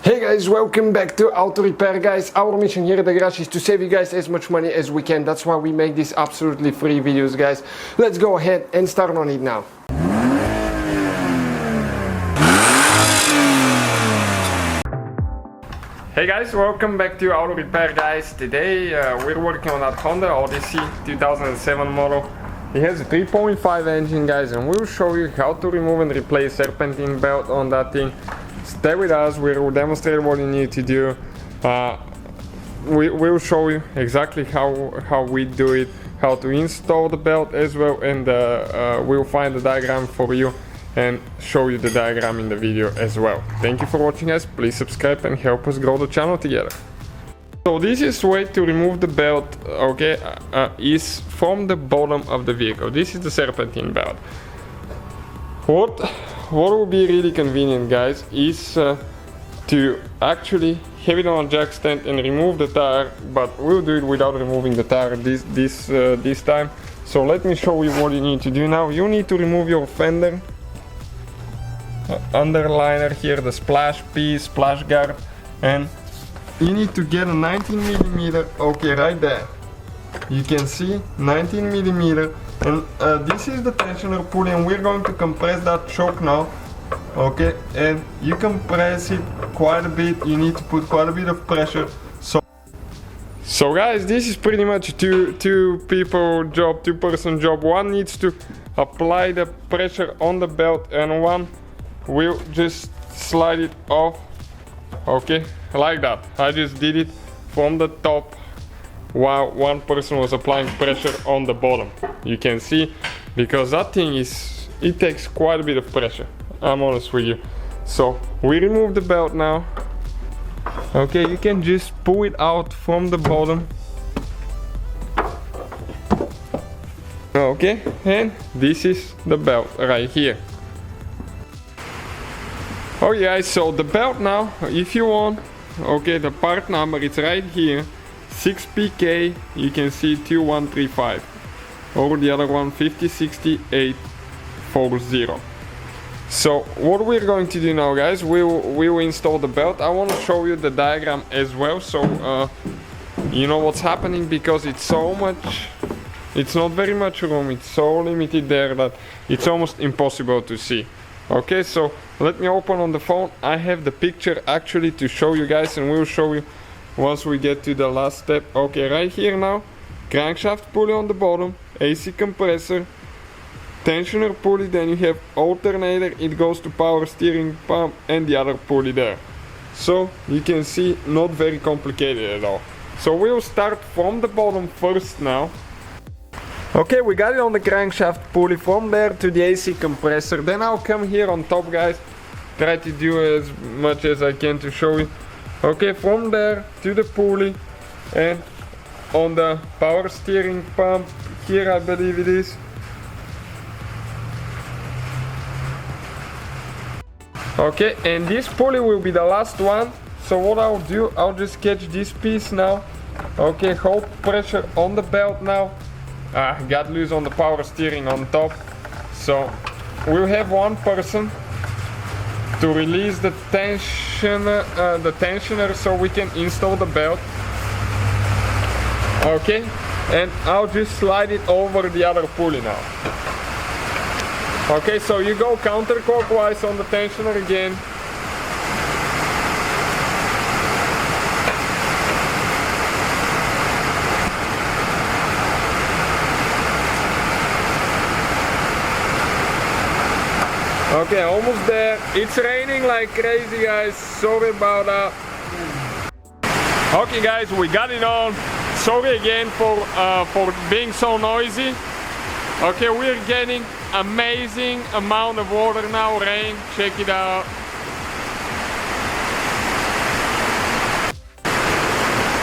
Hey guys, welcome back to Auto Repair guys. Our mission here at the garage is to save you guys as much money as we can. That's why we make these absolutely free videos guys. Let's go ahead and start on it now. Hey guys, welcome back to Auto Repair guys. Today we're working on that Honda Odyssey 2007 model. It has a 3.5 engine guys, and we'll show you how to remove and replace serpentine belt on that thing. Stay with us, we'll demonstrate what you need to do. We'll show you exactly how we do it, how to install the belt as well, and we'll find the diagram for you and show you the diagram in the video as well. Thank you for watching guys, please subscribe and help us grow the channel together. So this is way to remove the belt, okay, is from the bottom of the vehicle. This is the serpentine belt. What will be really convenient guys is to actually have it on a jack stand and remove the tire, but we'll do it without removing the tire this time. So let me show you what you need to do now. You need to remove your fender underliner here, the splash piece, splash guard, and you need to get a 19mm, okay, right there. You can see 19mm, and this is the tensioner pulley, and we're going to compress that choke now, okay, and you compress it quite a bit. You need to put quite a bit of pressure. So guys, this is pretty much two-person job. One needs to apply the pressure on the belt, and one will just slide it off, okay, like that. I just did it from the top while one person was applying pressure on the bottom. You can see, because that thing it takes quite a bit of pressure, I'm honest with you. So we remove the belt now, okay. You can just pull it out from the bottom, okay, and this is the belt right here. Oh yeah, so the belt now, if you want, okay, the part number, it's right here, 6PK, you can see 2135, or the other one 5060840. So what we're going to do now guys, we'll install the belt. I want to show you the diagram as well, so you know what's happening, because it's so much, it's not very much room, it's so limited there that it's almost impossible to see. Okay, so let me open on the phone. I have the picture actually to show you guys, and we'll show you once we get to the last step. Okay, right here now, crankshaft pulley on the bottom, AC compressor, tensioner pulley, then you have alternator, it goes to power steering pump, and the other pulley there. So you can see, not very complicated at all. So we'll start from the bottom first now. Okay, we got it on the crankshaft pulley, from there to the AC compressor. Then I'll come here on top guys, try to do as much as I can to show you. Okay, from there to the pulley, and on the power steering pump here, I believe it is. Okay, and this pulley will be the last one. So what I'll do, I'll just catch this piece now. Okay, hold pressure on the belt now. Got loose on the power steering on top. So we'll have one person to release the tensioner so we can install the belt. Okay, and I'll just slide it over the other pulley now. Okay, so you go counterclockwise on the tensioner again. Okay, almost there. It's raining like crazy guys, sorry about that. Okay guys, we got it on. Sorry again for being so noisy. Okay, we're getting amazing amount of water now, rain, check it out.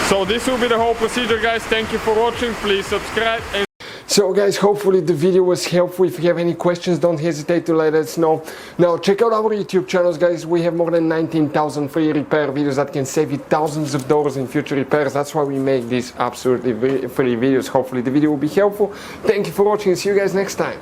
So this will be the whole procedure guys. Thank you for watching, please subscribe. So guys, hopefully the video was helpful. If you have any questions, don't hesitate to let us know. Now check out our YouTube channels guys, we have more than 19,000 free repair videos that can save you thousands of dollars in future repairs. That's why we make these absolutely free videos. Hopefully the video will be helpful. Thank you for watching, see you guys next time.